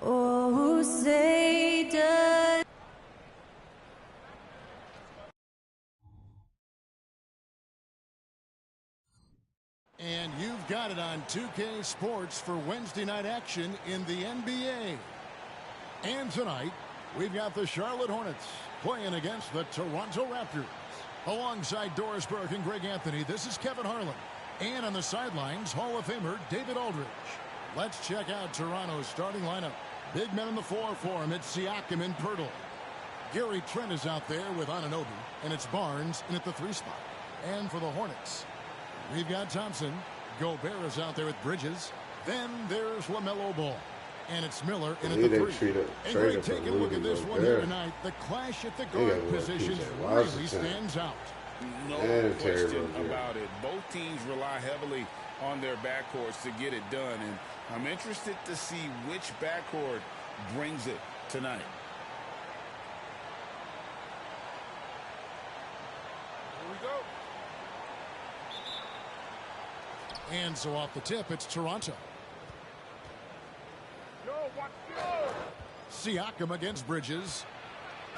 Oh, say does. And you've got it on 2K Sports for Wednesday night action in the NBA. And tonight, we've got the Charlotte Hornets playing against the Toronto Raptors. Alongside Doris Burke and Greg Anthony, this is Kevin Harlan. And on the sidelines, Hall of Famer David Aldridge. Let's check out Toronto's starting lineup. Big men in the floor for him. It's Siakam and Pirtle. Gary Trent is out there with Anunoby, and it's Barnes in at the 3 spot. And for the Hornets, we've got Thompson. Gobert is out there with Bridges. Then there's LaMelo Ball. And it's Miller in at the 3. And Greg, take a look at this one here tonight. The clash at the guard positions really stands out. No question about it. Both teams rely heavily on their backcourts to get it done. And I'm interested to see which backcourt brings it tonight. Here we go. And so off the tip, it's Toronto. Siakam against Bridges.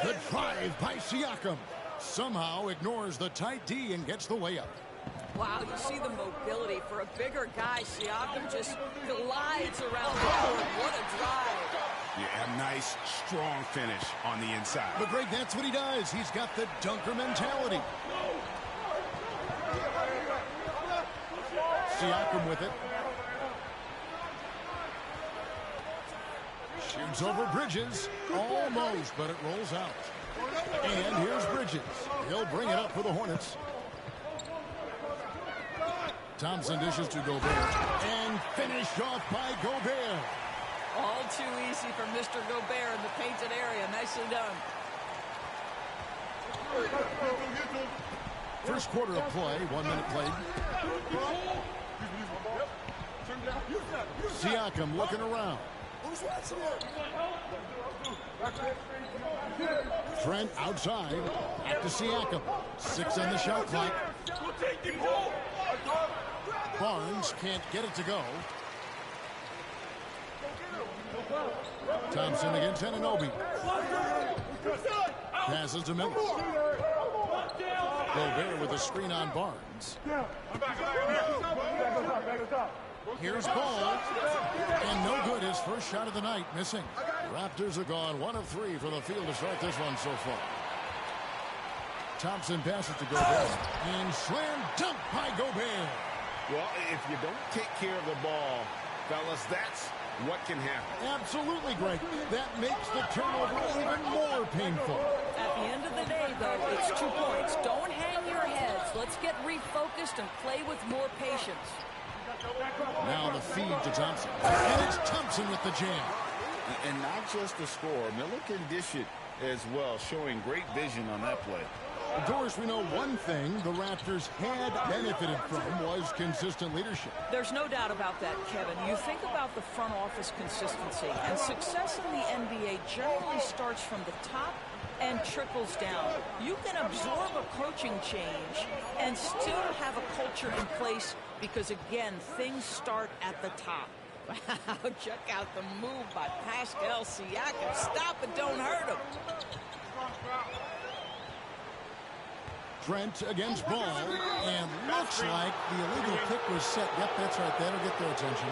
The drive by Siakam. Somehow ignores the tight D and gets the layup. Wow, you see the mobility for a bigger guy. Siakam just glides around the court. What a drive. Yeah, a nice, strong finish on the inside. But Greg, that's what he does. He's got the dunker mentality. Siakam with it. Shoots over Bridges. Almost, but it rolls out. And here's Bridges. He'll bring it up for the Hornets. Thompson dishes to Gobert. And finished off by Gobert. All too easy for Mr. Gobert in the painted area. Nicely done. First quarter of play. 1 minute played. Siakam looking around. Trent outside. Back to Siakam. 6 on the shot clock. Barnes can't get it to go. Thompson against Anunoby. Passes to Miller. Gobert with a screen on Barnes. Here's Ball. And no good. His first shot of the night missing. Raptors are gone 1 of 3 for the field to start this one so far. Thompson passes to Gobert. And slam dunk by Gobert. Well, if you don't take care of the ball, fellas, that's what can happen. Absolutely, Greg. That makes the turnover even more painful. At the end of the day, though, it's 2 points. Don't hang your heads. Let's get refocused and play with more patience. Now the feed to Thompson. And it's Thompson with the jam. And not just the score. Miller can dish it as well, showing great vision on that play. Doris, we know one thing the Raptors had benefited from was consistent leadership. There's no doubt about that, Kevin. You think about the front office consistency, and success in the NBA generally starts from the top and trickles down. You can absorb a coaching change and still have a culture in place because, again, things start at the top. Wow, check out the move by Pascal Siakam. Stop it, don't hurt him. Trent against Ball, and looks like the illegal kick was set. Yep, that's right. That'll get their attention.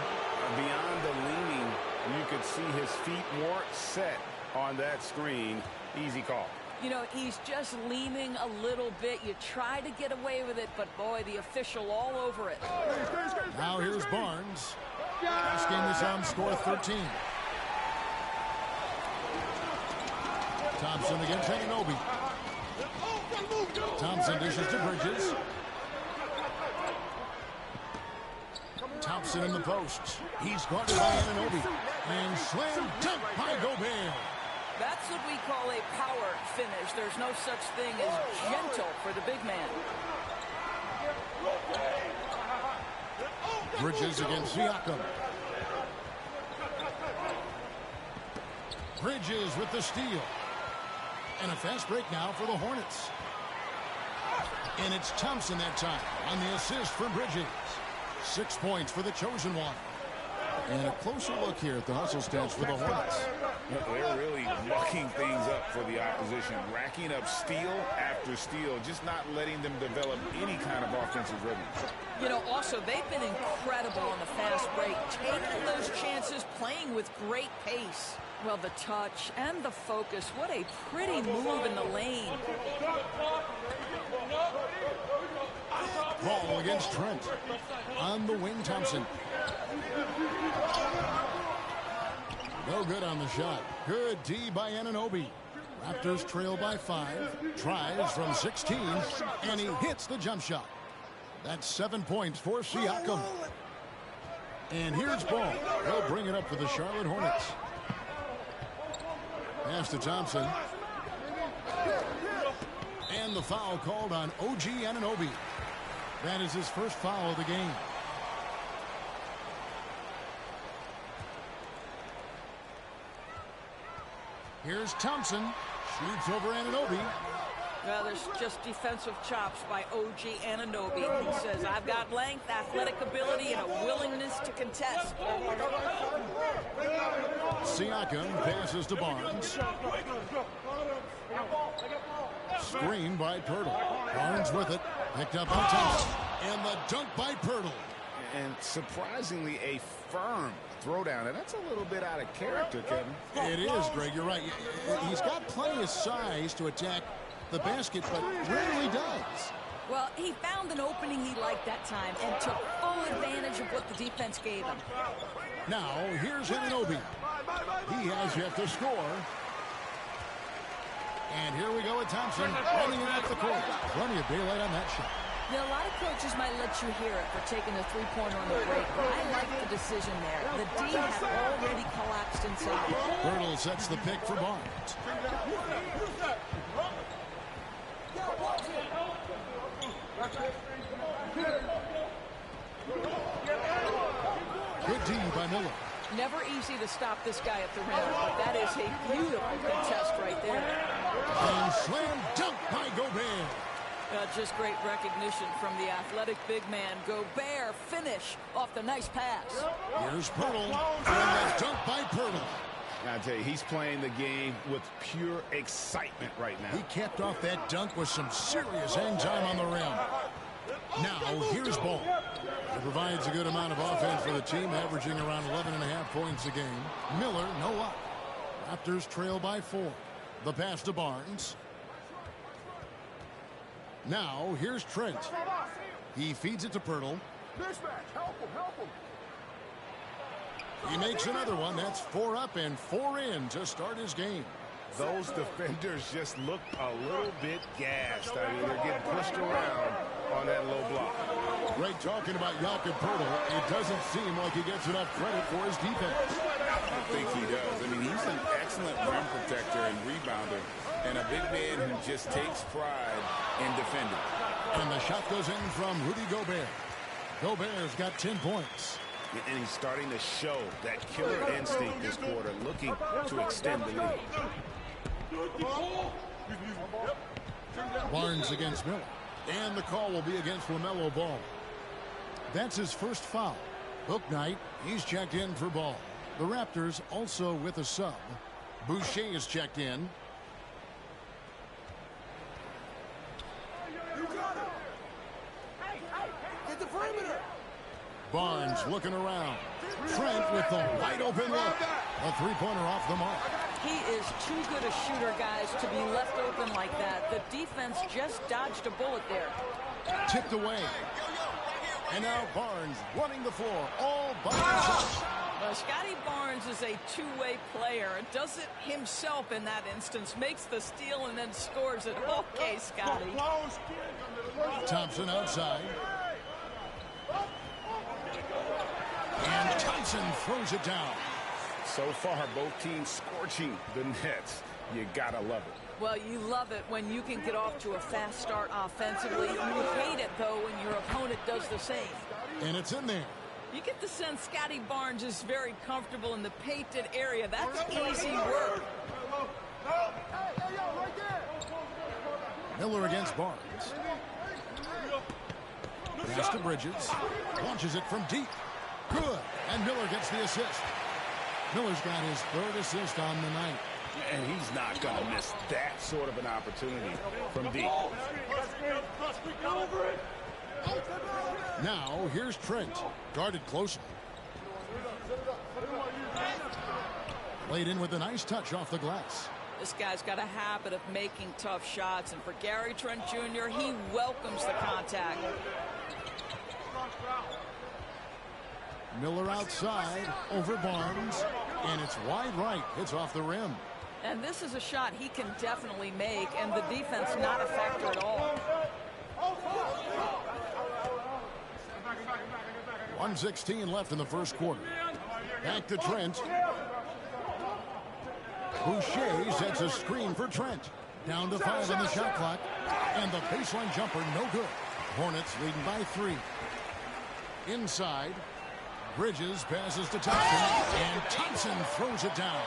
Beyond the leaning, you could see his feet more set on that screen. Easy call. You know, he's just leaning a little bit. You try to get away with it, but boy, the official all over it. Now here's Barnes. Last game is on score 13. Thompson against Anunoby. Thompson dishes to Bridges. Thompson in the post. He's guarded by Anunoby. And slam dunk by Gobert. That's what we call a power finish. There's no such thing as gentle for the big man. Bridges against Siakam. Bridges with the steal. And a fast break now for the Hornets. And it's Thompson that time on the assist from Bridges. 6 points for the chosen one. And a closer look here at the hustle stats for the Hornets. They're really mucking things up for the opposition, racking up steal after steal, just not letting them develop any kind of offensive rhythm. You know, also, they've been incredible on the fast break, taking those chances, playing with great pace. Well, the touch and the focus, what a pretty move in the lane. Ball against Trent. On the wing, Thompson. No good on the shot. Good D by Anunoby. Raptors trail by 5. Tries from 16, and he hits the jump shot. That's 7 points for Siakam. And here's Ball. He'll bring it up for the Charlotte Hornets. Pass to Thompson. And the foul called on OG Anunoby. That is his first foul of the game. Here's Thompson. Shoots over Anunoby. Well, there's just defensive chops by OG Anunoby. He says, I've got length, athletic ability, and a willingness to contest. Siakam passes to Barnes. Screen by Pirtle. Barnes with it. Picked up on Thompson. And the dunk by Pirtle. And surprisingly, a firm throwdown. And that's a little bit out of character, Kevin. It is, Greg. You're right. He's got plenty of size to attack the basket, but rarely does. Well, he found an opening he liked that time and took full advantage of what the defense gave him. Now, here's Anunoby. He has yet to score. And here we go with Thompson running it off the court. Plenty of daylight on that shot. Now, a lot of coaches might let you hear it for taking a three-pointer on the break, but I like the decision there. The D had already collapsed inside. Pirtle sets the pick for Barnes. Good D by Miller. Never easy to stop this guy at the rim, but that is a beautiful contest right there. And slam dunk by Gobert. Just great recognition from the athletic big man. Gobert finish off the nice pass. Here's Pirtle. And the dunk by Pirtle. I tell you, he's playing the game with pure excitement right now. He capped off that dunk with some serious hang time on the rim. Now, here's Ball. He provides a good amount of offense for the team, averaging around 11.5 points a game. Miller, no luck. Raptors trail by 4. The pass to Barnes. Now, here's Trent. He feeds it to Pirtle. He makes another one. That's 4 up and 4 in to start his game. Those defenders just look a little bit gassed. I mean, they're getting pushed around on that low block. Great talking about Jakob Pirtle. It doesn't seem like he gets enough credit for his defense. I think he does. I mean, he's an excellent rim protector and rebounder, and a big man who just takes pride in defending. And the shot goes in from Rudy Gobert. Gobert's got 10 points. And he's starting to show that killer instinct this quarter, looking to extend the lead. Barnes against Miller. And the call will be against LaMelo Ball. That's his first foul. Bouknight, he's checked in for Ball. The Raptors also with a sub. Boucher is checked in. Get the perimeter. Barnes looking around. Trent with the wide open look. A three-pointer off the mark. He is too good a shooter, guys, to be left open like that. The defense just dodged a bullet there. Tipped away. And now Barnes running the floor all by himself. Scotty Barnes is a two-way player. Does it himself in that instance. Makes the steal and then scores it. Okay, Scotty. Thompson outside. And Thompson throws it down. So far, both teams scorching the nets. You gotta love it. Well, you love it when you can get off to a fast start offensively. You hate it, though, when your opponent does the same. And it's in there. You get the sense Scotty Barnes is very comfortable in the painted area. That's easy work. Miller against Barnes. Pass to Bridges. Launches it from deep. Good. And Miller gets the assist. Miller's got his third assist on the night. And he's not going to miss that sort of an opportunity from deep. Now, here's Trent. Guarded closely. Played in with a nice touch off the glass. This guy's got a habit of making tough shots. And for Gary Trent Jr., he welcomes the contact. Miller outside over Barnes. And it's wide right. Hits off the rim. And this is a shot he can definitely make, and the defense not a factor at all. 1:16 left in the first quarter. Back to Trent. Boucher sets a screen for Trent. Down to 5 on the shot clock. And the baseline jumper, no good. Hornets leading by 3. Inside. Bridges passes to Thompson. And Thompson throws it down.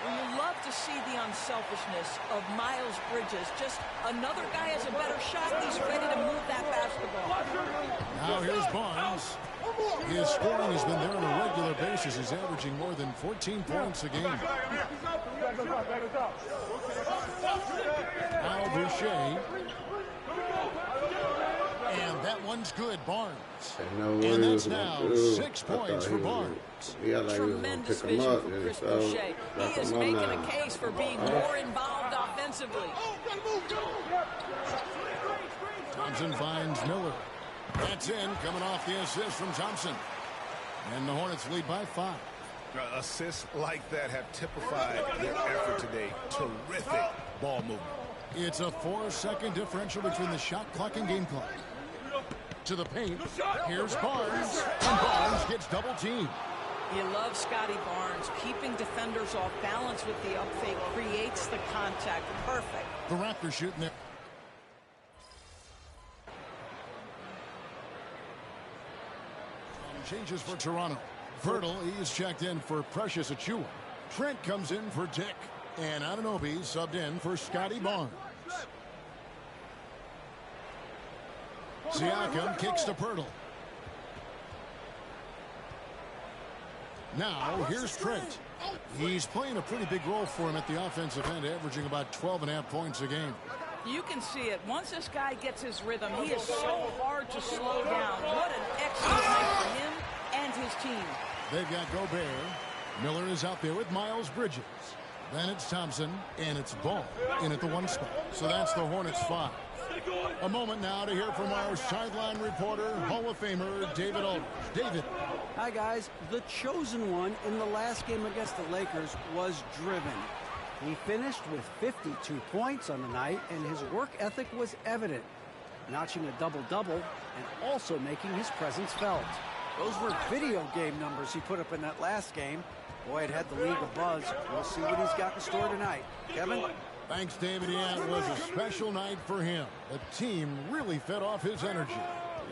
Well, you love to see the unselfishness of Miles Bridges. Just another guy has a better shot. He's ready to move that basketball. Now here's Barnes. His scoring has been there on a regular basis. He's averaging more than 14 points a game. Now Boucher. And that one's good, Barnes. And that's now 6 points for Barnes. Tremendous vision from Chris Boucher. He is making a case for being more involved offensively. Thompson finds Miller. That's in, coming off the assist from Thompson. And the Hornets lead by 5. Assists like that have typified their effort today. Terrific ball movement. It's a 4-second differential between the shot clock and game clock. To the paint. Here's Barnes. And Barnes gets double teamed. You love Scotty Barnes. Keeping defenders off balance with the up fake creates the contact. Perfect. The Raptors shooting it. Changes for Toronto. Fertile, he's checked in for Precious Achiuwa. Trent comes in for Dick. And Anunoby subbed in for Scotty Barnes. Siakam kicks to Pirtle. Now, here's Trent. He's playing a pretty big role for him at the offensive end, averaging about 12.5 points a game. You can see it. Once this guy gets his rhythm, he is so hard to slow down. What an excellent night for him and his team. They've got Gobert. Miller is out there with Miles Bridges. Then it's Thompson, and it's Ball in at the 1 spot. So that's the Hornets 5. A moment now to hear from our sideline reporter, Hall of Famer David Aldridge. David. Hi, guys. The chosen one in the last game against the Lakers was driven. He finished with 52 points on the night, and his work ethic was evident, notching a double-double and also making his presence felt. Those were video game numbers he put up in that last game. Boy, it had the league abuzz. We'll see what he's got in store tonight. Kevin? Thanks, David. Yeah, it was a special night for him. The team really fed off his energy.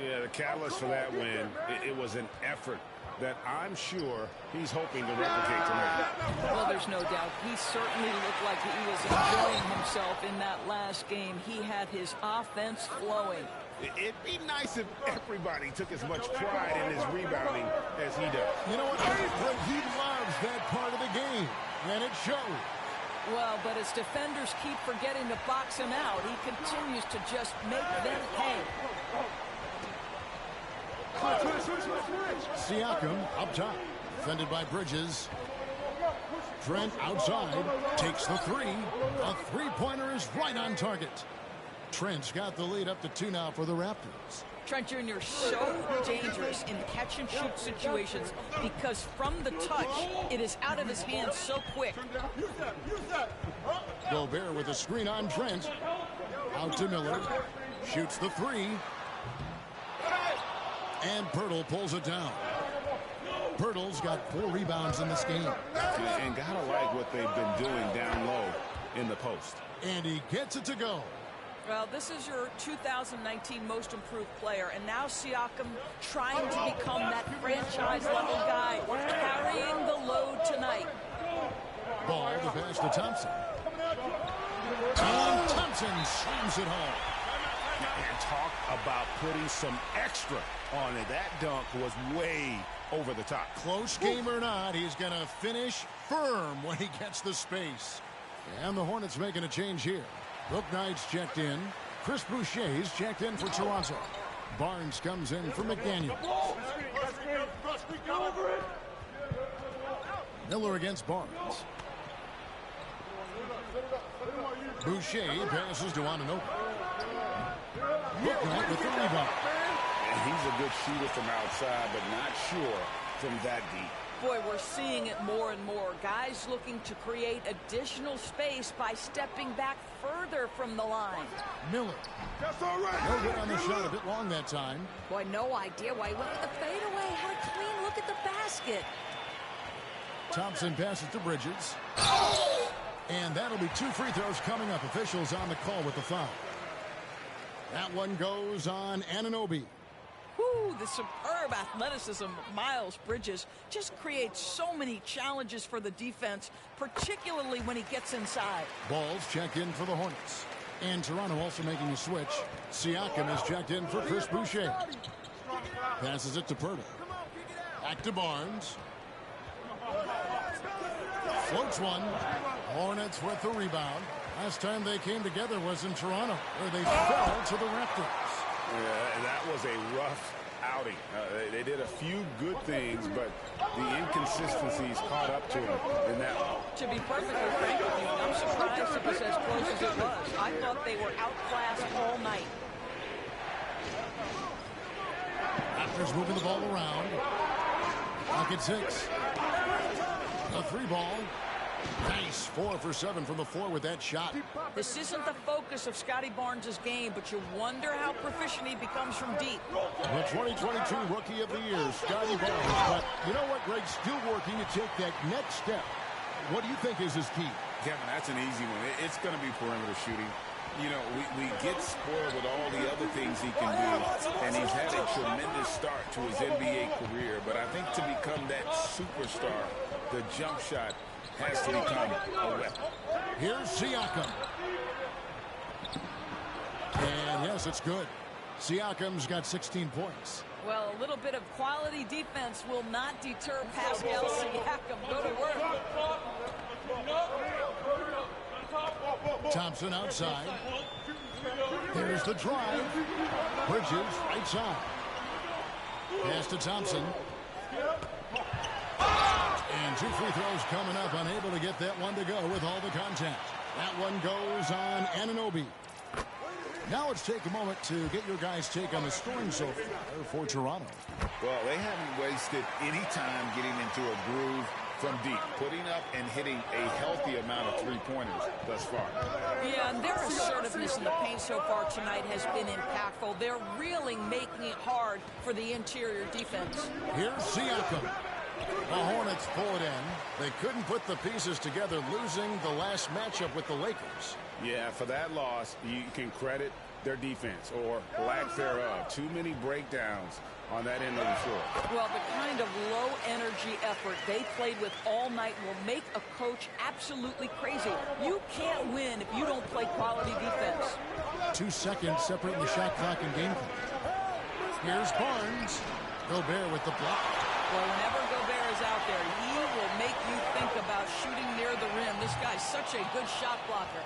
Yeah, the catalyst for that win, it was an effort that I'm sure he's hoping to replicate tonight. Well, there's no doubt. He certainly looked like he was enjoying himself in that last game. He had his offense flowing. It'd be nice if everybody took as much pride in his rebounding as he does. You know what? He loves that part of the game, and it shows. Well, but as defenders keep forgetting to box him out, he continues to just make them pay. Siakam up top, defended by Bridges. Trent outside, takes the 3. A three-pointer is right on target. Trent's got the lead up to 2 now for the Raptors. Trent Jr. so dangerous in catch-and-shoot situations because from the touch, it is out of his hands so quick. Gobert with a screen on Trent. Out to Miller. Shoots the 3. And Pirtle pulls it down. Pirtle's got 4 rebounds in this game. And gotta like what they've been doing down low in the post. And he gets it to go. Well, this is your 2019 most improved player, and now Siakam trying to become that franchise-level guy, carrying the load tonight. Ball to pass to Thompson. And Thompson slams it home. And talk about putting some extra on it. That dunk was way over the top. Close game or not, he's going to finish firm when he gets the space. And the Hornets making a change here. Book Knight's checked in. Chris Boucher's checked in for Toronto. Barnes comes in for McDaniel. Miller against Barnes. Boucher passes to Anunoby. Book Knight with the rebound. And he's a good shooter from outside, but not sure from that deep. Boy, we're seeing it more and more. Guys looking to create additional space by stepping back further from the line. Miller. That's all right. No good on the shot, a bit long that time. Boy, no idea why he went with the fadeaway. Had a clean look at the basket. Thompson passes to Bridges. And that'll be 2 free throws coming up. Officials on the call with the foul. That one goes on Anunoby. Whoo, the superb athleticism of Miles Bridges just creates so many challenges for the defense, particularly when he gets inside. Ball's checked in for the Hornets. And Toronto also making a switch. Siakam is checked in for Chris Boucher. Passes it to Pirtle. Back to Barnes. Floats one. Hornets with the rebound. Last time they came together was in Toronto, where they fell to the Raptors. Yeah, that was a rough outing. They did a few good things, but the inconsistencies caught up to them in that one. To be perfectly frank with you, I'm surprised it was as close as it was. I thought they were outclassed all night. Raptors moving the ball around. Clock at 6. A 3-ball. Nice. 4 for 7 from the floor with that shot. This isn't the focus of Scotty Barnes' game, but you wonder how proficient he becomes from deep. The 2022 Rookie of the Year, Scotty Barnes. But you know what, Greg? Still working to take that next step. What do you think is his key? Kevin, that's an easy one. It's going to be perimeter shooting. You know, we get spoiled with all the other things he can do, and he's had a tremendous start to his NBA career. But I think to become that superstar, the jump shot has to become a weapon. Here's Siakam. And yes, it's good. Siakam's got 16 points. Well, a little bit of quality defense will not deter Pascal Siakam. Go to work. Thompson outside. There's the drive. Bridges right side. Pass to Thompson. And 2 free throws coming up. Unable to get that one to go with all the contact. That one goes on Anunoby. Now let's take a moment to get your guys' take on the scoring so far for Toronto. Well, they haven't wasted any time getting into a groove from deep, putting up and hitting a healthy amount of three-pointers thus far. Yeah, and their assertiveness in the paint so far tonight has been impactful. They're really making it hard for the interior defense. Here's Siakam. The Hornets pull it in. They couldn't put the pieces together, losing the last matchup with the Lakers. Yeah, for that loss, you can credit their defense, or lack thereof. Too many breakdowns on that end of the floor. Well, the kind of low-energy effort they played with all night will make a coach absolutely crazy. You can't win if you don't play quality defense. 2 seconds separating the shot clock and game clock. Here's Barnes. Gobert with the block. Well, whenever Gobert is out there, he will make you think about shooting near the rim. This guy's such a good shot blocker.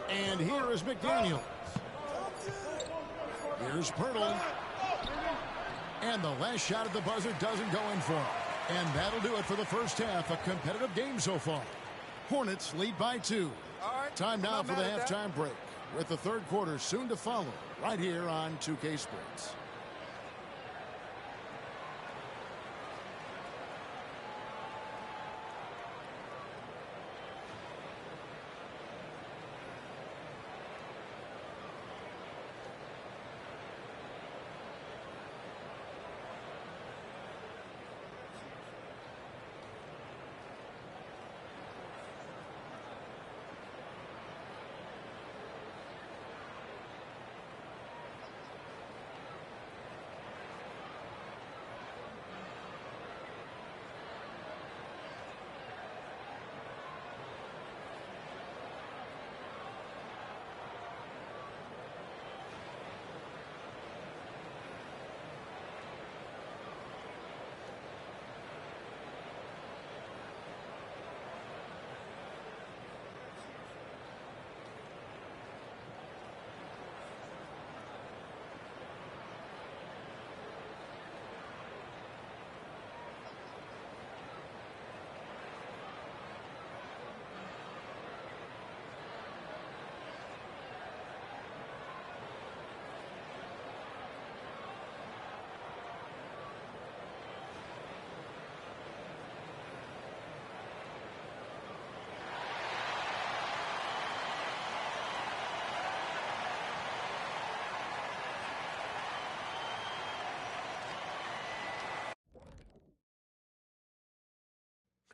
And here is McDaniel. Here's Pirtle. And the last shot at the buzzer doesn't go in for him. And that'll do it for the first half. A competitive game so far. Hornets lead by 2. Time now for the halftime break, with the third quarter soon to follow right here on 2K Sports.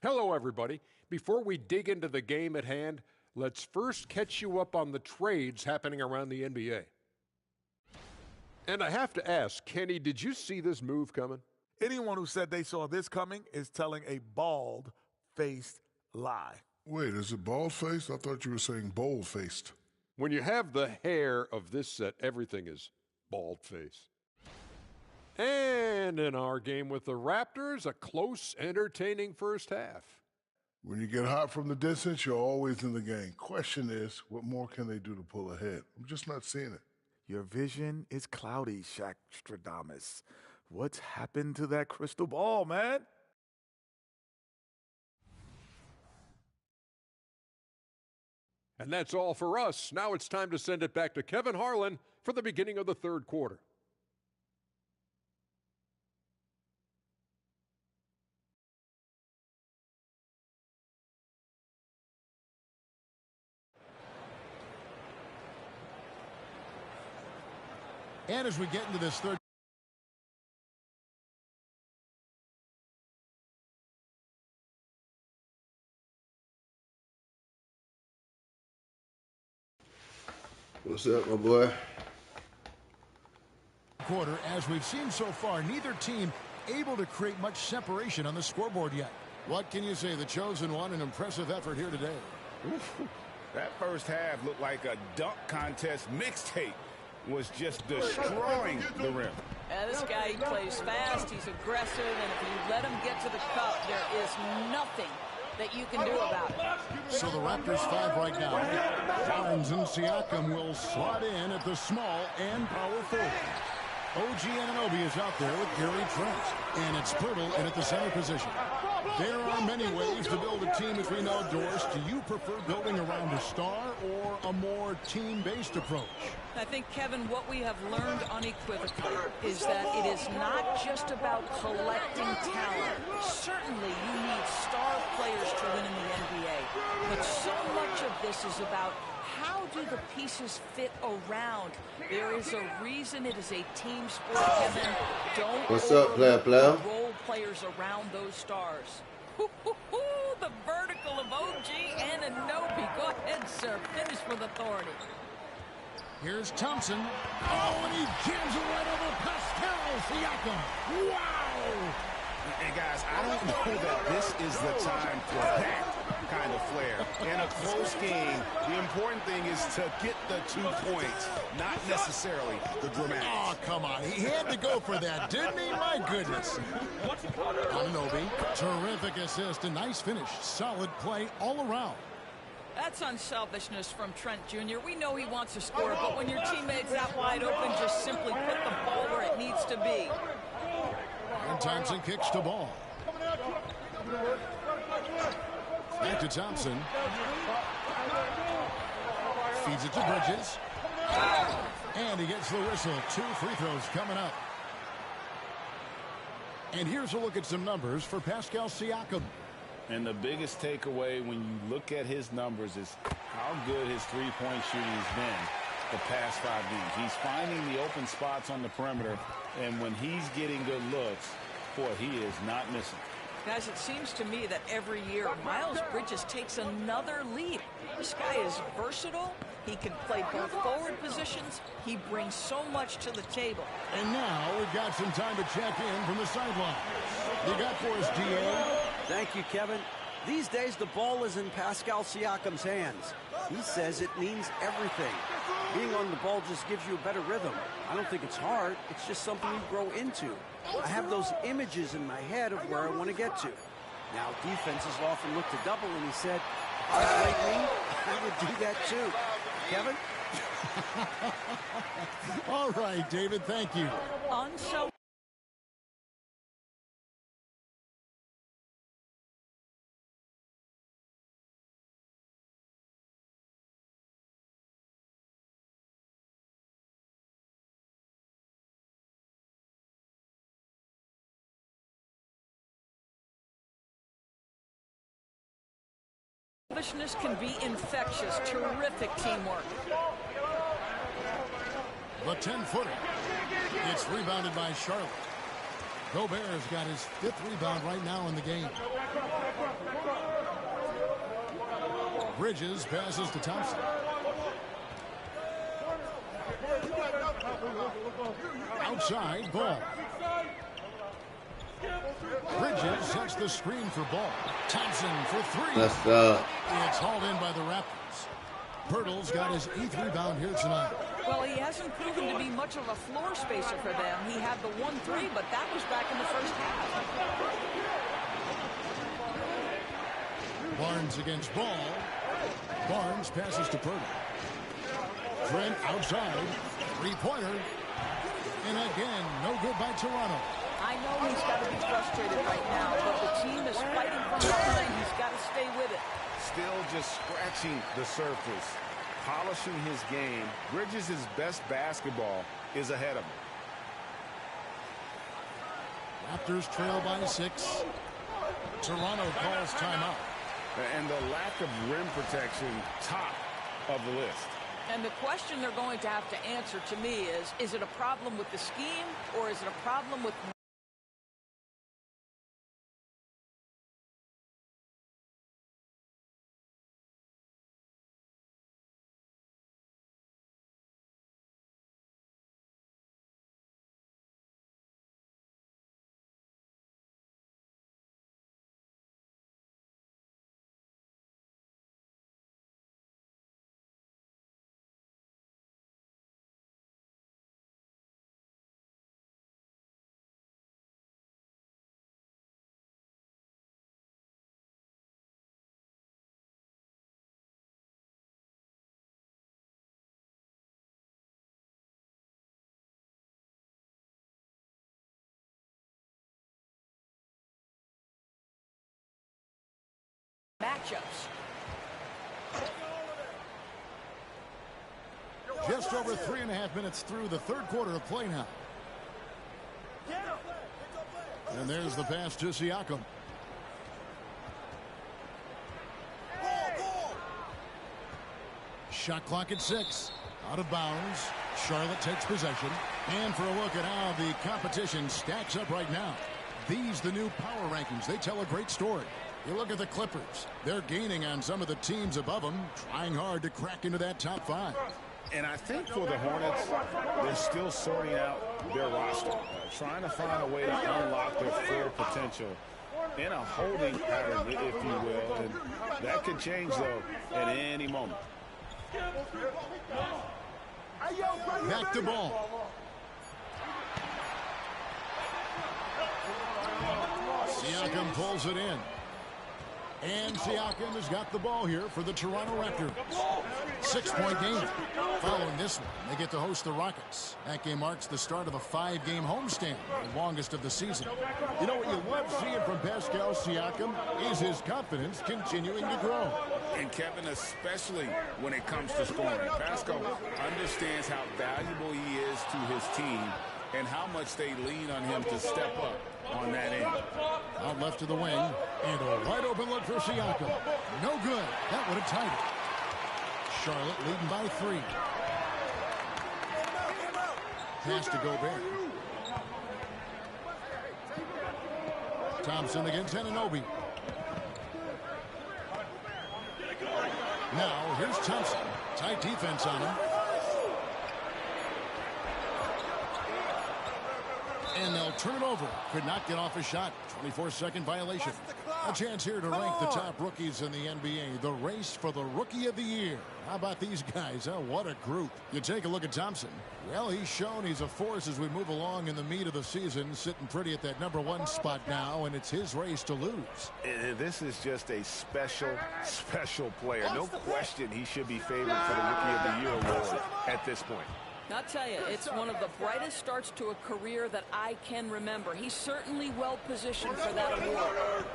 Hello, everybody. Before we dig into the game at hand, let's first catch you up on the trades happening around the NBA. And I have to ask, Kenny, did you see this move coming? Anyone who said they saw this coming is telling a bald-faced lie. Wait, is it bald-faced? I thought you were saying bold-faced. When you have the hair of this set, everything is bald-faced. And in our game with the Raptors, a close, entertaining first half. When you get hot from the distance, you're always in the game. Question is, what more can they do to pull ahead? I'm just not seeing it. Your vision is cloudy, Shaq Stradamus. What's happened to that crystal ball, man? And that's all for us. Now it's time to send it back to Kevin Harlan for the beginning of the third quarter. And as we get into this third, what's up, my boy? quarter, as we've seen so far, neither team able to create much separation on the scoreboard yet. What can you say? The chosen one, an impressive effort here today. That first half looked like a dunk contest mixtape. Was just destroying the rim. This guy, he plays fast, he's aggressive, and if you let him get to the cup, there is nothing that you can do about it. So the Raptors 5 right now. Barnes and Siakam will slot in at the small and power forward. OG Anunoby is out there with Gary Trent. And it's Pirtle in at the center position. There are many ways to build a team between outdoors. Do you prefer building around a star or a more team-based approach? I think, Kevin, what we have learned unequivocally is that it is not just about collecting talent. Certainly, you need star players to win in the NBA. But so much of this is about how do the pieces fit around. There is a reason it is a team sport, Kevin. Don't What's up, player? Role players around those stars. The vertical of OG Anunoby. Go ahead, sir. Finish with authority. Here's Thompson. Oh, and he jams it right over Pascal Siakam. Wow! And guys, I don't know that this is the time for that kind of flair. In a close game, the important thing is to get the 2 points, not necessarily the dramatics. Oh, come on. He had to go for that, didn't he? My goodness. Anunoby, terrific assist, a nice finish. Solid play all around. That's unselfishness from Trent Jr. We know he wants to score, but when your teammate's that wide open, just simply put the ball where it needs to be. And Thompson kicks the ball. Back to Thompson. Feeds it to Bridges. And he gets the whistle. 2 free throws coming up. And here's a look at some numbers for Pascal Siakam. And the biggest takeaway when you look at his numbers is how good his three-point shooting has been the past 5 games. He's finding the open spots on the perimeter, and when he's getting good looks, boy, he is not missing. Guys, it seems to me that every year Miles Bridges takes another leap. This guy is versatile. He can play both forward positions. He brings so much to the table. And now we've got some time to check in from the sideline. You got for us, DA? Thank you, Kevin. These days, the ball is in Pascal Siakam's hands. He says it means everything. Being on the ball just gives you a better rhythm. I don't think it's hard. It's just something you grow into. I have those images in my head of where I want to get to. Now, defenses often look to double, and he said, if I was like me, I would do that too. Kevin? All right, David, thank you. Selfishness can be infectious. Terrific teamwork. The 10-footer. It's rebounded by Charlotte. Gobert's got his 5th rebound right now in the game. Bridges passes to Thompson. Outside, Ball. Bridges sets the screen for Ball. Thompson for three. Let's go. It's hauled in by the Raptors. Pirtle's got his 8th rebound here tonight. Well, he hasn't proven to be much of a floor spacer for them. He had the 1-3, but that was back in the first half. Barnes against Ball. Barnes passes to Pirtle. Trent outside. Three-pointer. And again, no good by Toronto. I know he's got to be frustrated right now, but the team is fighting from behind. He's got to stay with it. Still just scratching the surface, polishing his game. Bridges' best basketball is ahead of him. Raptors trail by 6. Toronto calls timeout. And the lack of rim protection, top of the list. And the question they're going to have to answer to me is it a problem with the scheme or is it a problem with... matchups. Just over 3.5 minutes through the third quarter of play now. And there's the pass to Siakam. Shot clock at 6. Out of bounds. Charlotte takes possession. And for a look at how the competition stacks up right now. These, the new power rankings, they tell a great story. You look at the Clippers. They're gaining on some of the teams above them, trying hard to crack into that top 5. And I think for the Hornets, they're still sorting out their roster, trying to find a way to unlock their full potential in a holding pattern, if you will. And that could change, though, at any moment. Back to Ball. Siakam pulls it in. And Siakam has got the ball here for the Toronto Raptors. 6-point game. Following this one, they get to host the Rockets. That game marks the start of a 5-game homestand, the longest of the season. You know what you love seeing from Pascal Siakam is his confidence continuing to grow. And Kevin, especially when it comes to scoring, Pascal understands how valuable he is to his team and how much they lean on him to step up on that end. Out left to the wing, and a wide open look for Siakam. No good. That would have tied it. Charlotte leading by 3. Pass to Gobert. Thompson against Anunoby. Now here's Thompson. Tight defense on him. And they'll turn it over. Could not get off a shot. 24-second violation. A chance here to rank the top rookies in the NBA. The race for the Rookie of the Year. How about these guys? Oh, what a group. You take a look at Thompson. Well, he's shown he's a force as we move along in the meat of the season. Sitting pretty at that #1 spot now, and it's his race to lose. And this is just a special, special player. No question he should be favored for the Rookie of the Year award at this point. I'll tell you, it's one of the brightest starts to a career that I can remember. He's certainly well positioned for that award.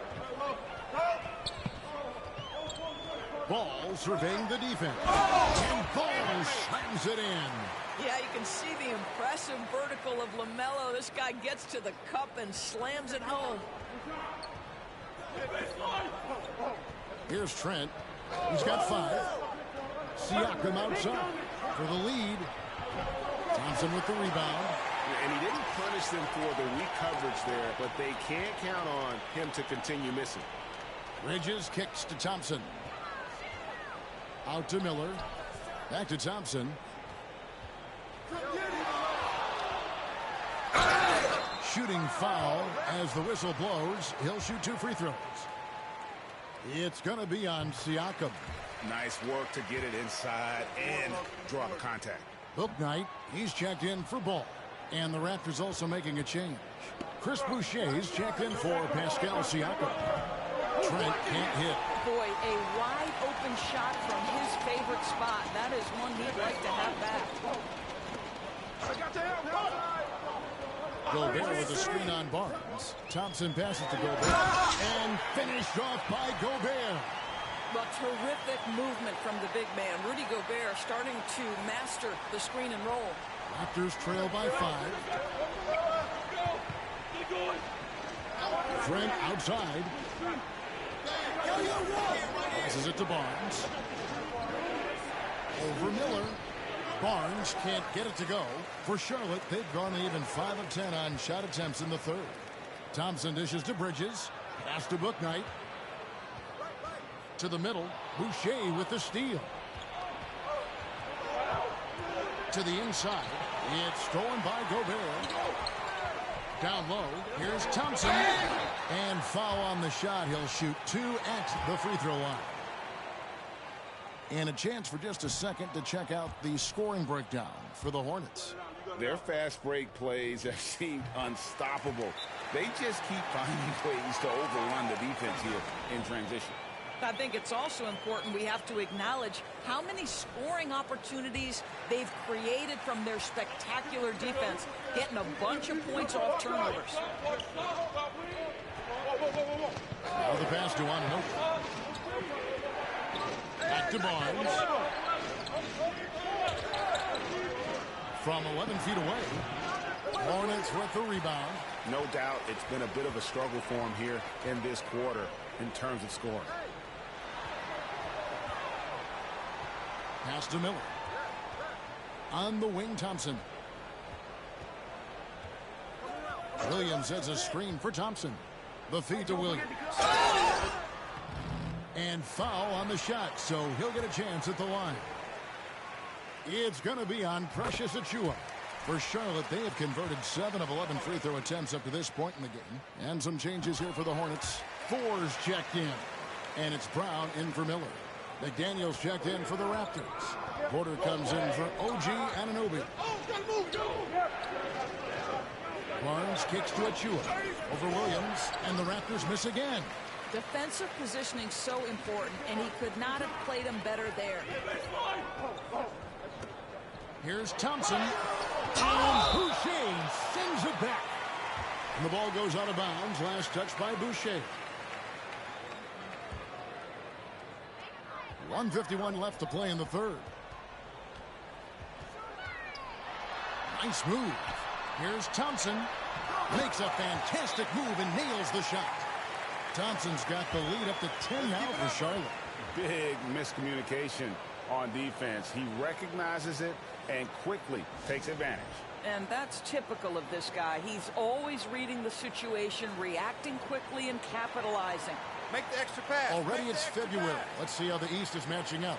Ball surveying the defense. And Ball slams it in. Yeah, you can see the impressive vertical of LaMelo. This guy gets to the cup and slams it home. Here's Trent. He's got 5. Siakam outside for the lead. Thompson with the rebound. And he didn't punish them for the weak coverage there, but they can't count on him to continue missing. Bridges kicks to Thompson. Out to Miller. Back to Thompson. Shooting foul as the whistle blows. He'll shoot 2 free throws. It's going to be on Siakam. Nice work to get it inside and draw the contact. Bouknight, he's checked in for Ball. And the Raptors also making a change. Chris Boucher's checked in for Pascal Siakam. Trent can't hit. Boy, a wide open shot from his favorite spot. That is one he'd like to have back. Gobert with a screen on Barnes. Thompson passes to Gobert. And finished off by Gobert. A terrific movement from the big man. Rudy Gobert starting to master the screen and roll. Raptors trail by 5. Trent outside. Passes it to Barnes. Over Miller. Barnes can't get it to go. For Charlotte, they've gone even 5 of 10 on shot attempts in the third. Thompson dishes to Bridges. Pass to Bouknight. To the middle. Boucher with the steal. To the inside. It's stolen by Gobert. Down low. Here's Thompson. And foul on the shot. He'll shoot 2 at the free throw line. And a chance for just a second to check out the scoring breakdown for the Hornets. Their fast break plays have seemed unstoppable. They just keep finding ways to overrun the defense here in transition. I think it's also important we have to acknowledge how many scoring opportunities they've created from their spectacular defense, getting a bunch of points off turnovers. Now the pass to Anunoby. Back to Barnes. From 11 feet away. Hornets with the rebound. No doubt it's been a bit of a struggle for him here in this quarter in terms of scoring. Pass to Miller. On the wing, Thompson. Williams has a screen for Thompson. The feed to Williams. And foul on the shot, so he'll get a chance at the line. It's going to be on Precious Achiuwa. For Charlotte, they have converted 7 of 11 free throw attempts up to this point in the game. And some changes here for the Hornets. Fours checked in. And it's Brown in for Miller. McDaniels checked in for the Raptors. Porter comes in for OG Anunoby. Barnes kicks to Achiuwa. Over Williams, and the Raptors miss again. Defensive positioning so important, and he could not have played him better there. Here's Thompson. And Boucher sends it back. And the ball goes out of bounds. Last touch by Boucher. 1:51 left to play in the third. Nice move. Here's Thompson. Makes a fantastic move and nails the shot. Thompson's got the lead up to 10 now for Charlotte. Big miscommunication on defense. He recognizes it and quickly takes advantage. And that's typical of this guy. He's always reading the situation, reacting quickly, and capitalizing. Make the extra pass. Already it's February. Let's see how the East is matching up.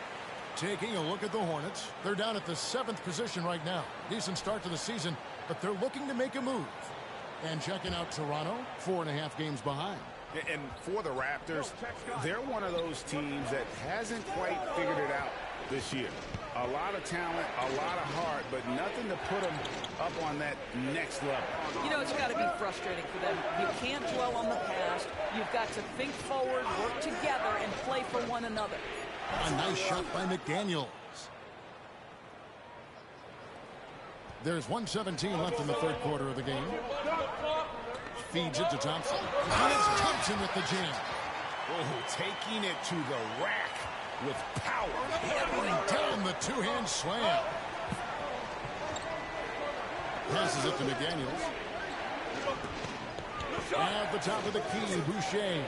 Taking a look at the Hornets. They're down at the 7th position right now. Decent start to the season, but they're looking to make a move. And checking out Toronto, 4.5 games behind. And for the Raptors, they're one of those teams that hasn't quite figured it out this year. A lot of talent, a lot of heart, but nothing to put them up on that next level. You know, it's got to be frustrating for them. You can't dwell on the past. You've got to think forward, work together, and play for one another. A nice shot by McDaniels. There's 1:17 left in the third quarter of the game. Feeds it to Thompson. And it's Thompson with the jam. Oh, taking it to the rack with power. Hammering down the two-hand slam. Passes it to McDaniels. At the top of the key, Boucher.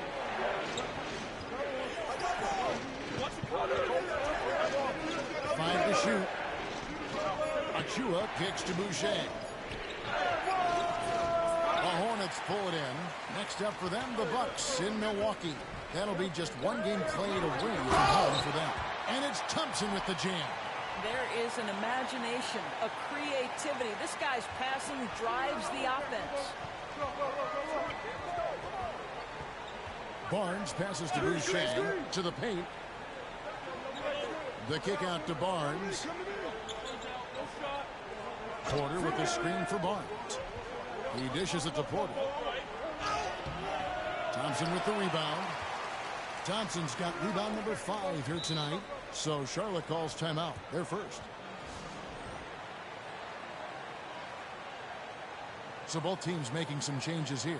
Five to shoot. Achiuwa kicks to Boucher. The Hornets pull it in. Next up for them, the Bucks in Milwaukee. That'll be just one game played away from home for them. And it's Thompson with the jam. There is an imagination, a creativity. This guy's passing drives the offense. Barnes passes to Boucher to the paint. The kick out to Barnes. Porter with the screen for Barnes. He dishes it to Porter. Thompson with the rebound. Thompson's got rebound number 5 here tonight. So Charlotte calls timeout. They're first. So both teams making some changes here.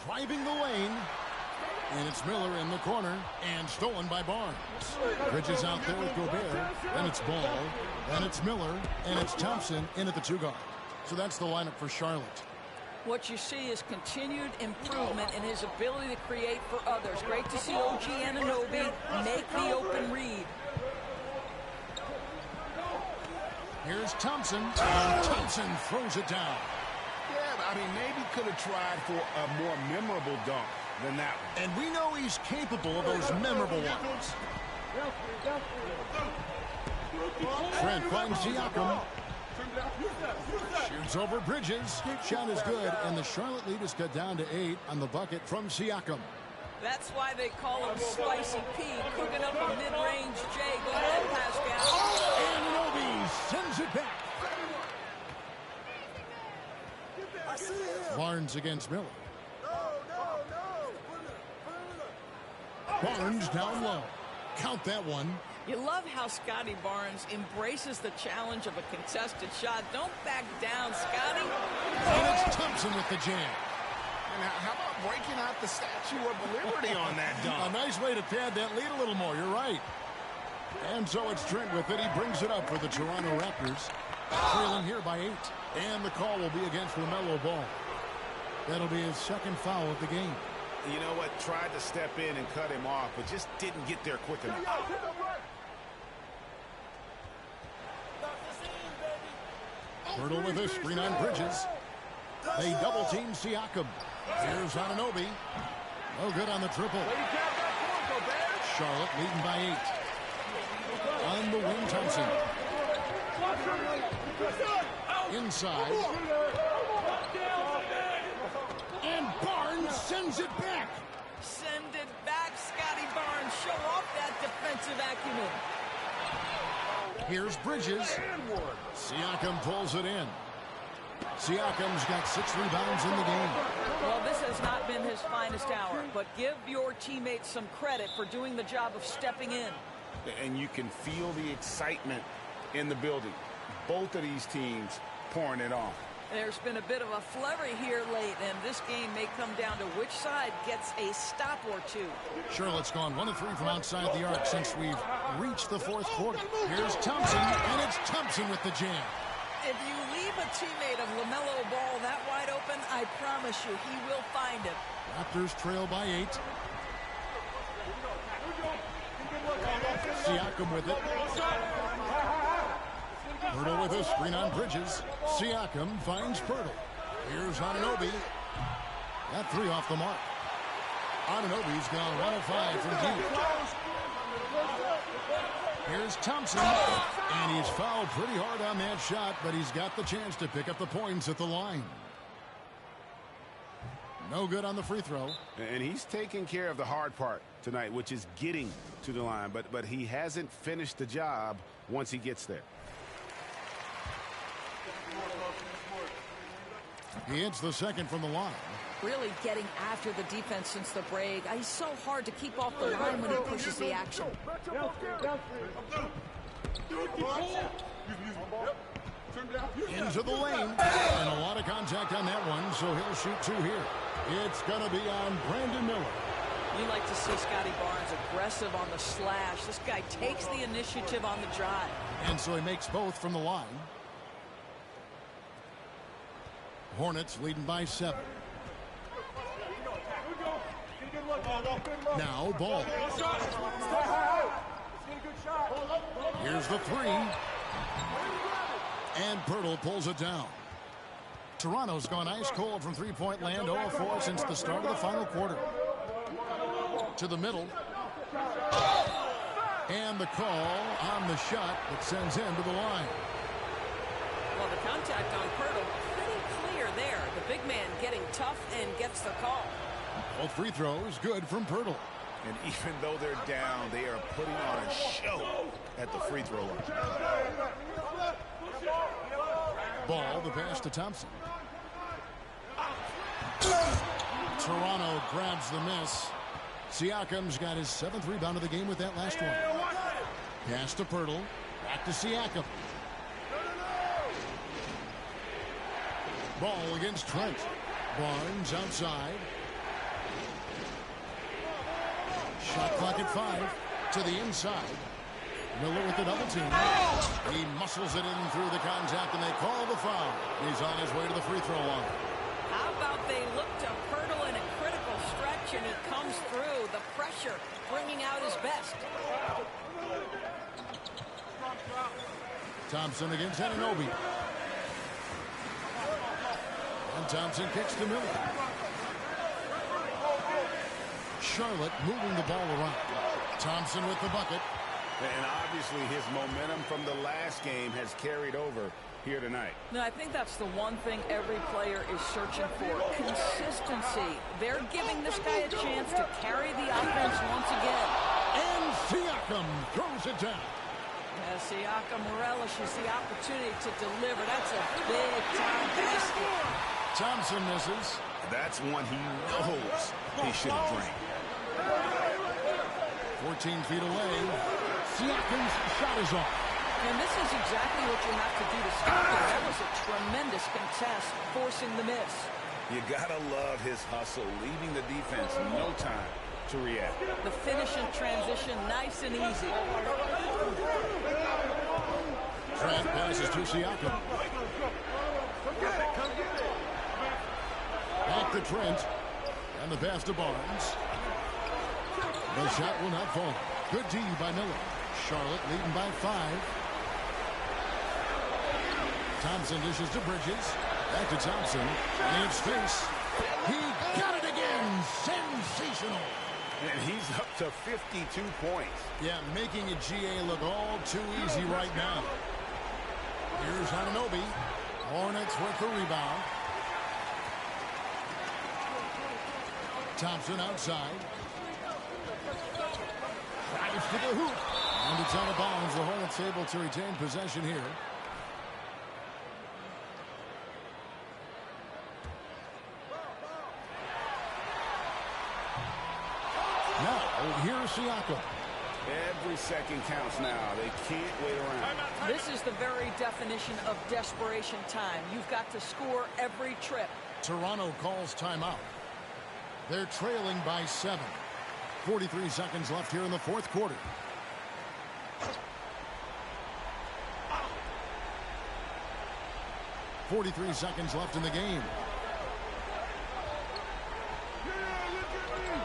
Driving the lane. And it's Miller in the corner. And stolen by Barnes. Bridges out there with Gobert. And it's Ball. And it's Miller. And it's Thompson in at the 2-guard. So that's the lineup for Charlotte. What you see is continued improvement in his ability to create for others. Great to see OG Anunoby make the open read. Here's Thompson. And Thompson throws it down. Yeah, I mean, maybe could have tried for a more memorable dunk than that one. And we know he's capable of those memorable ones. Trent finds Siakam. Shoots over Bridges. Shot is good, and the Charlotte lead is cut down to 8 on the bucket from Siakam. That's why they call him Spicy P, cooking up a mid-range J. Go ahead, Pascal. And Anunoby sends it back. Barnes against Miller. Barnes down low. Count that one. You love how Scotty Barnes embraces the challenge of a contested shot. Don't back down, Scotty. And it's Thompson with the jam. And how about breaking out the Statue of Liberty on that dunk? A nice way to pad that lead a little more. You're right. And so it's Trent with it. He brings it up for the Toronto Raptors. Trailing here by 8. And the call will be against LaMelo Ball. That'll be his second foul of the game. You know what? Tried to step in and cut him off, but just didn't get there quick enough. Hurdle with a screen on Bridges. They double team Siakam. Here's Anunoby. No good on the triple. Charlotte leading by 8. On the wing, Thompson. Inside. And Barnes sends it back. Send it back, Scotty Barnes. Show off that defensive acumen. Here's Bridges. Siakam pulls it in. Siakam's got 6 rebounds in the game. Well, this has not been his finest hour, but give your teammates some credit for doing the job of stepping in. And you can feel the excitement in the building. Both of these teams pouring it on. There's been a bit of a flurry here late, and this game may come down to which side gets a stop or two. Charlotte's gone 1 of 3 from outside the arc since we've reached the 4th quarter. Here's Thompson, and it's Thompson with the jam. If you leave a teammate of LaMelo Ball that wide open, I promise you he will find him. Raptors trail by 8. Siakam with it. Pirtle with a screen on Bridges. Siakam finds Pirtle. Here's Anunoby. That 3 off the mark. Anunoby's gone 1 of 5 from deep. Here's Thompson. And he's fouled pretty hard on that shot, but he's got the chance to pick up the points at the line. No good on the free throw. And he's taking care of the hard part tonight, which is getting to the line. But he hasn't finished the job once he gets there. He hits the second from the line. Really getting after the defense since the break. He's so hard to keep off the line when he pushes the action. Into the lane. And a lot of contact on that one, so he'll shoot 2 here. It's going to be on Brandon Miller. You like to see Scotty Barnes aggressive on the slash. This guy takes the initiative on the drive. And so he makes both from the line. Hornets leading by 7. Now Ball. Here's the three. And Pirtle pulls it down. Toronto's gone ice cold from three-point land, 0-4 since the start of the final quarter. To the middle. And the call on the shot that sends him to the line. Well, the contact on Pirtle, pretty clear there. The big man getting tough and gets the call. Both free throws good from Pirtle. And even though they're down, they are putting on a show at the free throw line. Ball, the pass to Thompson. Toronto grabs the miss. Siakam's got his 7th rebound of the game with that last one. Pass to Pirtle. Back to Siakam. Ball against Trent. Barnes outside. Shot clock at 5. To the inside. Miller with the double team. He muscles it in through the contact, and they call the foul. He's on his way to the free throw line. How about they look to Pirtle in a critical stretch, and it comes through. The pressure bringing out his best. Thompson against Anunoby. And Thompson kicks to Miller. Charlotte moving the ball around. Thompson with the bucket. And obviously his momentum from the last game has carried over here tonight. Now, I think that's the one thing every player is searching for. Consistency. They're giving this guy a chance to carry the offense once again. And Siakam throws it down. Yeah, Siakam relishes the opportunity to deliver. That's a big-time basket. Thompson misses. That's one he knows he should have drained. 14 feet away. Siakam's shot is off. And this is exactly what you have to do to stop him. That was a tremendous contest, forcing the miss. You gotta love his hustle, leaving the defense no time to react. The finish and transition, nice and easy. Trent passes to Siakam. Back to Trent. And the pass to Barnes. The shot will not fall. Good D by Miller. Charlotte leading by 5. Thompson dishes to Bridges. Back to Thompson. And space. He got it again. Sensational. And he's up to 52 points. Yeah, making a GA look all too easy right now. Here's Anunoby. Hornets with the rebound. Thompson outside. Drives to the hoop. And it's out of bounds. The Hornets able to retain possession here. Now, here's Siakam. Every second counts now. They can't wait around. This is the very definition of desperation time. You've got to score every trip. Toronto calls timeout. They're trailing by 7. 43 seconds left here in the fourth quarter. .43 seconds left in the game.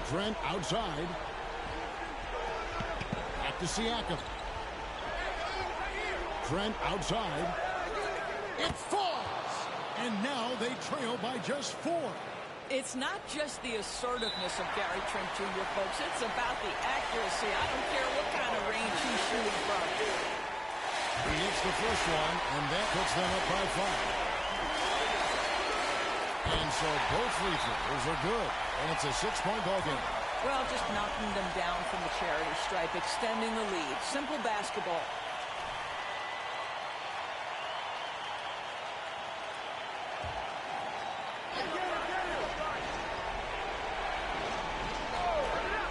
Trent outside. Back to Siakam. Trent outside. It falls! And now they trail by just 4. It's not just the assertiveness of Gary Trent Jr., folks. It's about the accuracy. I don't care what kind of range he's shooting from. He hits the first one, and that puts them up by 5. And so both free throws are good. And it's a 6-point ball game. Well, just knocking them down from the charity stripe, extending the lead. Simple basketball.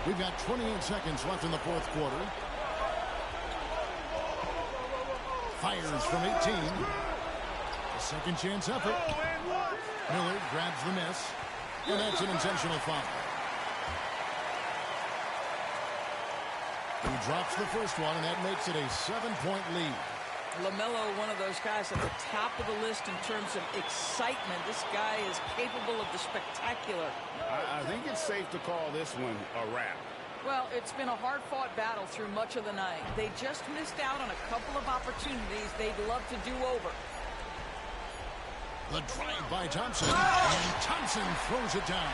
We've got 28 seconds left in the fourth quarter. Fires from 18. A second chance effort. Miller grabs the miss. And that's an intentional foul. He drops the first one, and that makes it a 7-point lead. LaMelo, one of those guys at the top of the list in terms of excitement. This guy is capable of the spectacular. I think it's safe to call this one a wrap. Well, it's been a hard-fought battle through much of the night. They just missed out on a couple of opportunities they'd love to do over. The drive by Thompson, and Thompson throws it down.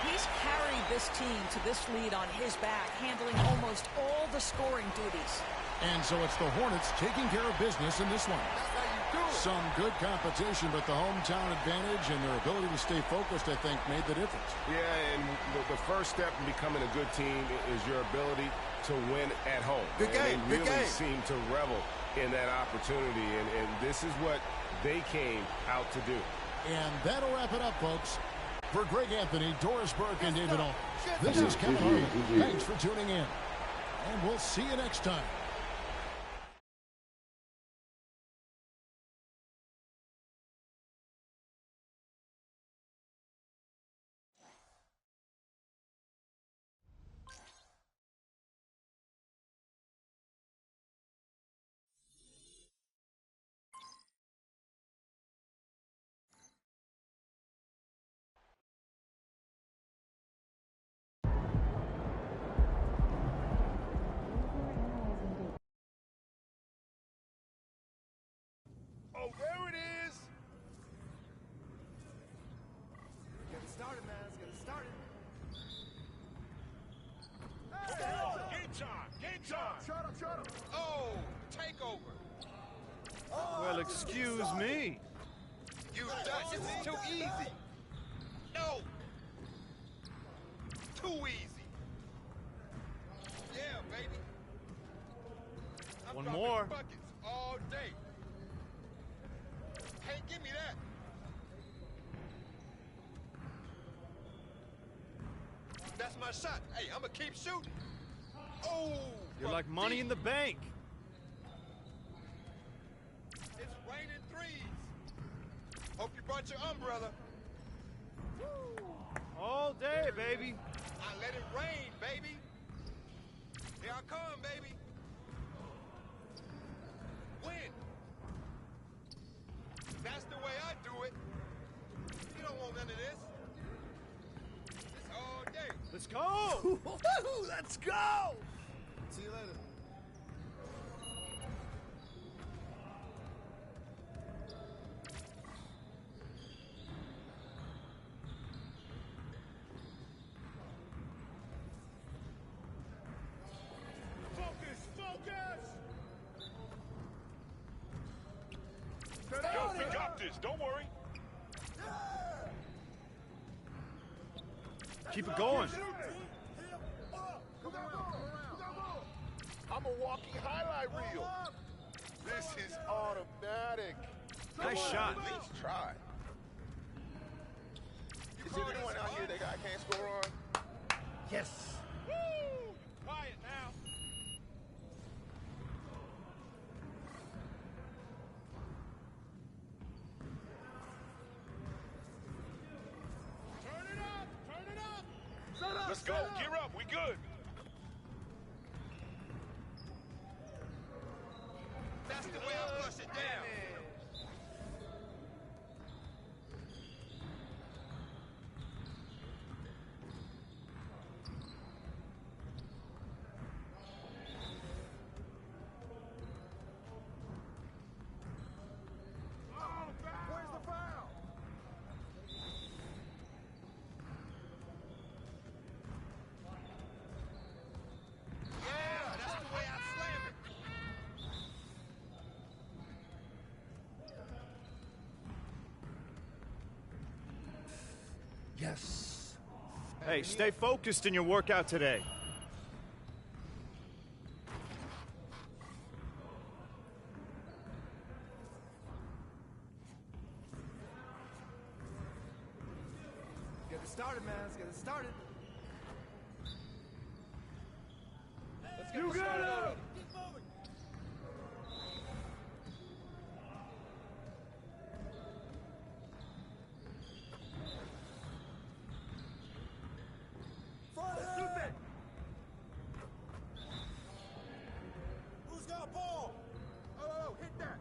He's carried this team to this lead on his back, handling almost all the scoring duties. And so it's the Hornets taking care of business in this one. Some good competition, but the hometown advantage and their ability to stay focused, I think, made the difference. Yeah, and the first step in becoming a good team is your ability to win at home. Good game, They good really game. seem to revel in that opportunity, and this is what they came out to do. And that'll wrap it up, folks. For Greg Anthony, Doris Burke, and David Alt, this is Kevin Harlan. Thanks for tuning in, and we'll see you next time. Oh, there it is! Get it started, man. Let's get it started. Game time! Game time! Shut up. Oh, takeover! Well, excuse me. You done. This is too easy. No. Too easy. Yeah, baby. I'm One dropping more. buckets all day. Hey, give me that. That's my shot. Hey, I'm gonna keep shooting. Oh. You're like money in the bank. It's raining threes. Hope you brought your umbrella. All day, baby. I let it rain, baby. Here I come, baby. Win. That's the way I do it. You don't want none of this. It's all day. Let's go. Let's go! See you later. Yo, we got this. Don't worry. Keep it going. I'm a walking highlight reel. This is automatic. Nice shot. At least try. Is there anyone out here that I can't score on? Yes. Woo! Quiet now. Turn it up! Turn it up! Let's go. Gear up. We good. That's the way I flush it down. Where's the foul? Yeah, that's the way I slam it. Yes. Hey, stay focused in your workout today. Get it started, man. Let's get it started. You got it! Who's got ball? Oh, hit that.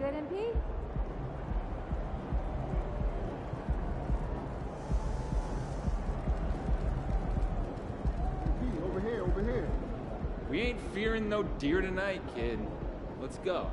good, MP? Over here, over here. We ain't fearing no deer tonight, kid. Let's go.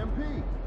EMP.